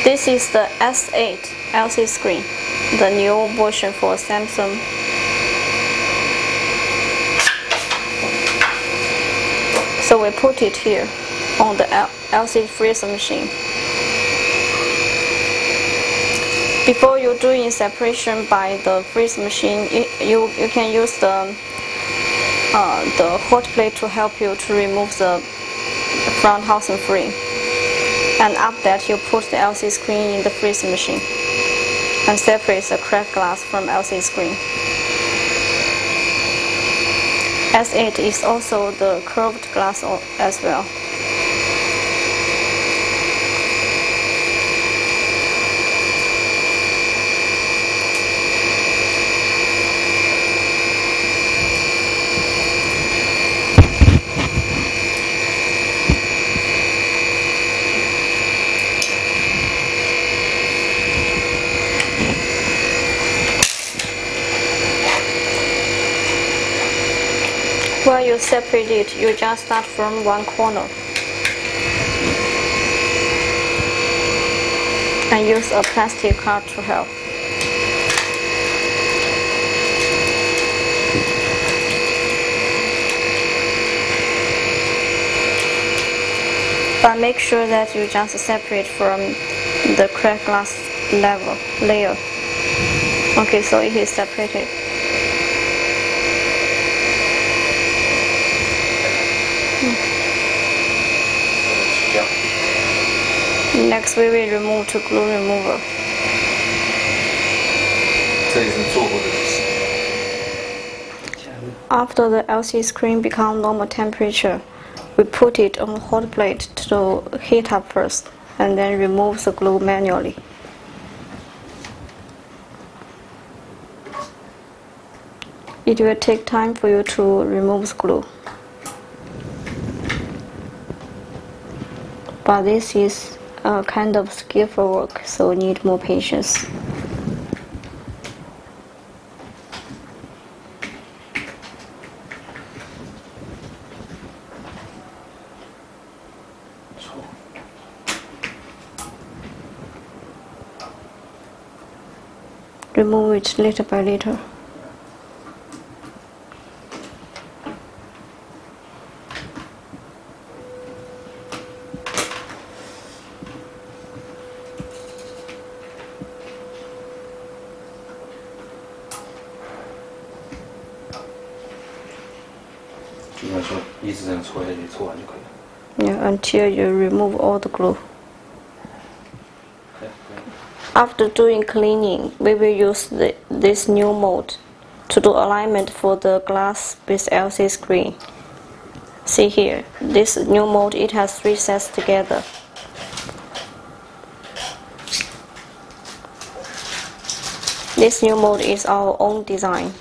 This is the S8 LCD screen, the new version for Samsung. So we put it here on the LCD freezer machine. Before you're doing separation by the freezer machine, you can use the hot plate to help you to remove the front housing frame. And after that, you put the LCD screen in the freezer machine and separate the cracked glass from LCD screen. S8 is also the curved glass as well. While you separate it, you just start from one corner and use a plastic card to help. But make sure that you just separate from the cracked glass layer. Okay, so it is separated. Next, we will remove to glue remover. After the LCD screen becomes normal temperature, we put it on a hot plate to heat up first, and then remove the glue manually. It will take time for you to remove the glue. But this is a kind of skillful work, so need more patience. Remove it little by little. Yeah, until you remove all the glue. After doing cleaning, we will use this new mold to do alignment for the glass with LCD screen. See here, this new mold, it has 3 sets together. This new mold is our own design,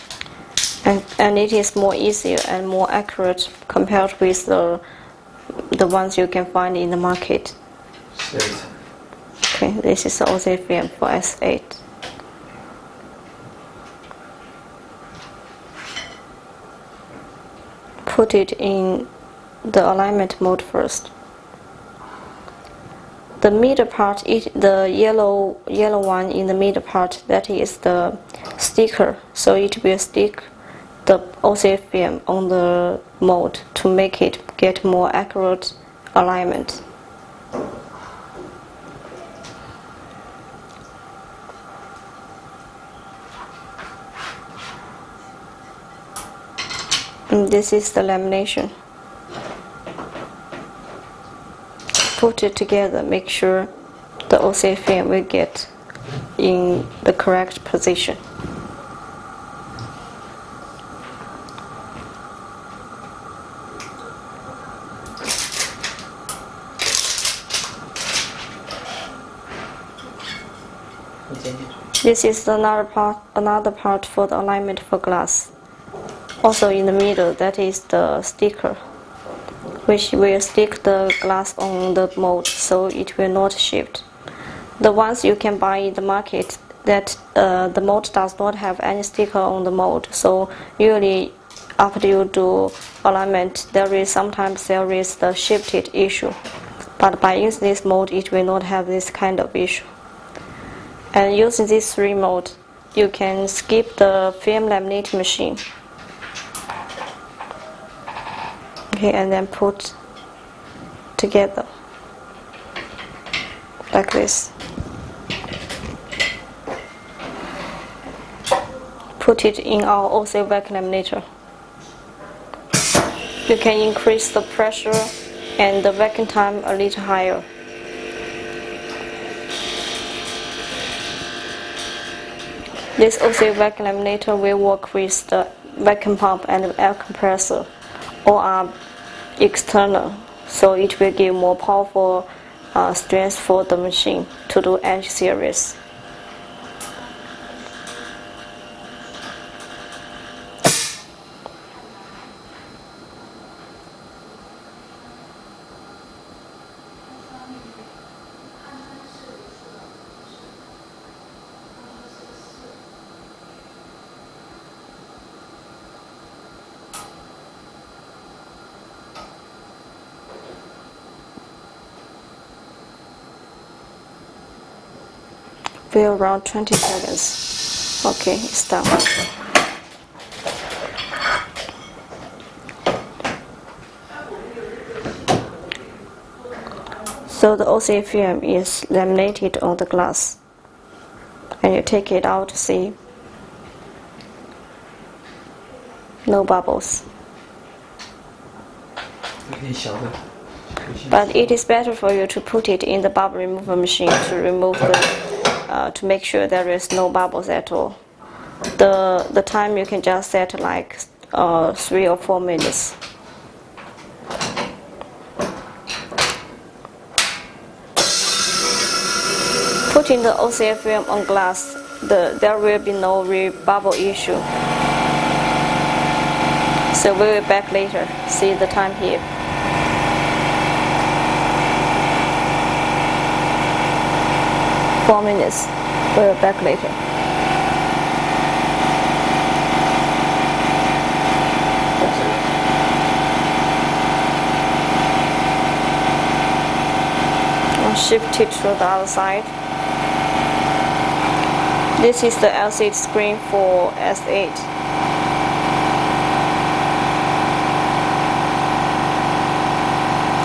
and it is more easier and more accurate compared with the ones you can find in the market. Okay, this is the OC film for S8. Put it in the alignment mode first. The middle part, the yellow one in the middle part, that is the sticker, so it will stick the OC film on the mold to make it get more accurate alignment. And this is the lamination. Put it together, make sure the OC film will get in the correct position. This is another part for the alignment for glass. Also in the middle, that is the sticker, which will stick the glass on the mold so it will not shift. The ones you can buy in the market, that the mold does not have any sticker on the mold, so usually after you do alignment, sometimes there is the shifted issue. But by using this mold, it will not have this kind of issue. And using these three modes, you can skip the film laminating machine. Okay, and then put together like this. Put it in our OC vacuum laminator. You can increase the pressure and the vacuum time a little higher. This OC vacuum laminator will work with the vacuum pump and the air compressor. All are external, so it will give more powerful strength for the machine to do edge series. For around 20 seconds. Okay, it's done. So the OC film is laminated on the glass, and you take it out to see no bubbles. But it is better for you to put it in the bubble remover machine to remove to make sure there is no bubbles at all. The time you can just set like 3 or 4 minutes. Putting the OCF film on glass, there will be no bubble issue. So we will back later. See the time here. Four minutes. We'll back later. I'll shift it to the other side. This is the LCD screen for S8.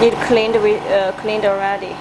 It cleaned already.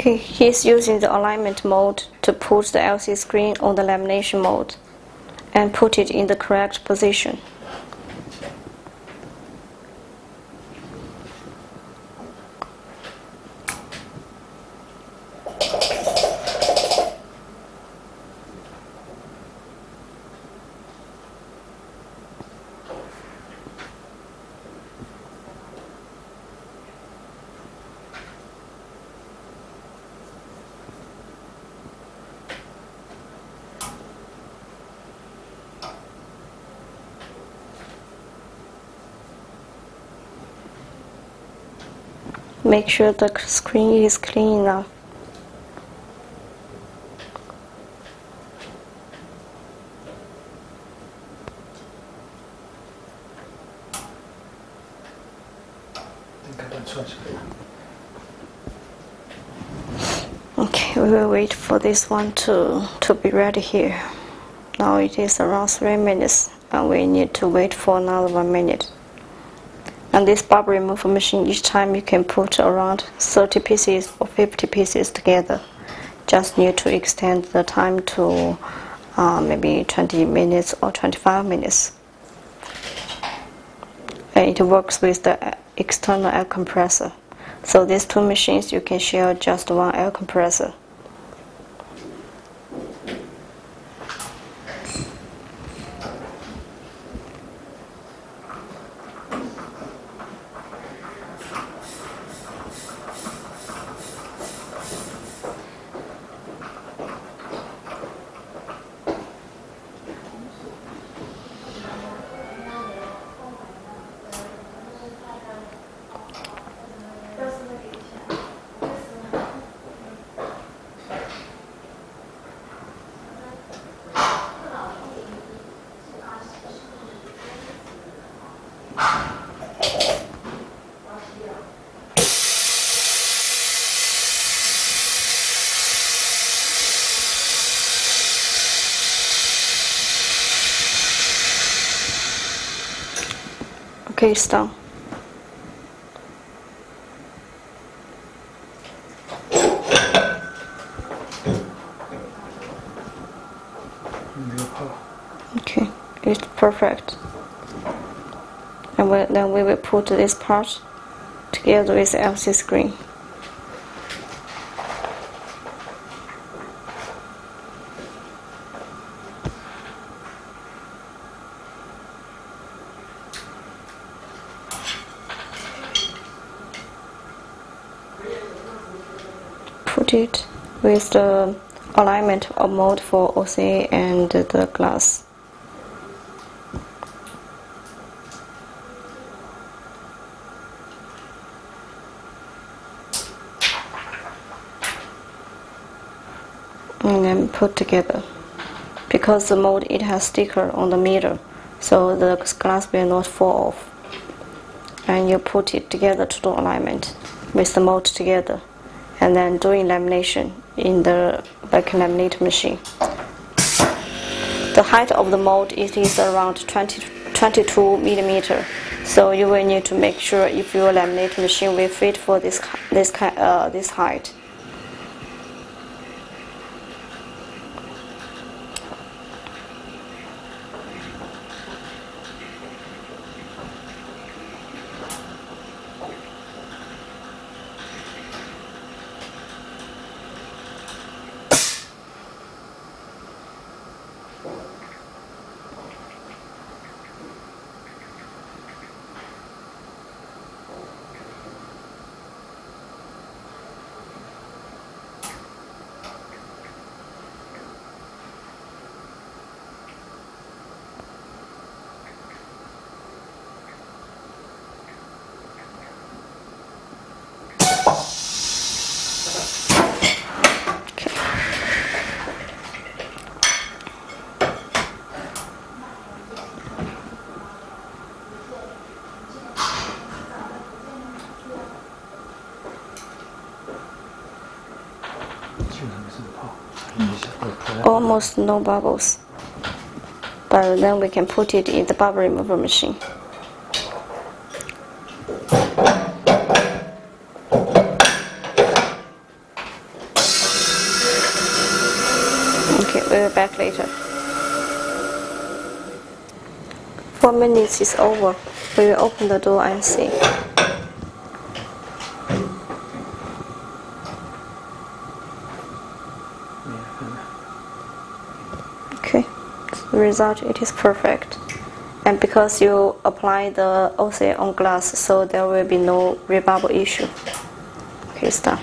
Okay, he's using the alignment mode to put the LCD screen on the lamination mode and put it in the correct position. Make sure the screen is clean enough. Okay, we will wait for this one to be ready here. Now it is around 3 minutes and we need to wait for another 1 minute. And this bubble removal machine, each time you can put around 30 pieces or 50 pieces together. Just need to extend the time to maybe 20 minutes or 25 minutes. And it works with the external air compressor. So these two machines, you can share just one air compressor. Okay, it's done. Okay, it's perfect. And then we will put this part together with the LCD screen. Put it with the alignment of mode for OCA and the glass. And then put together. Because the mold, it has sticker on the middle, so the glass will not fall off. And you put it together to do alignment with the mold together, and then doing lamination in the vacuum laminate machine. The height of the mold, it is around 22 millimeter. So you will need to make sure if your laminate machine will fit for this height. Almost no bubbles, but then we can put it in the bubble remover machine. Okay, we'll be back later. 4 minutes is over. We will open the door and see. Okay, the result, it is perfect. And because you apply the OCA on glass, so there will be no rebubble issue. Okay, it's done.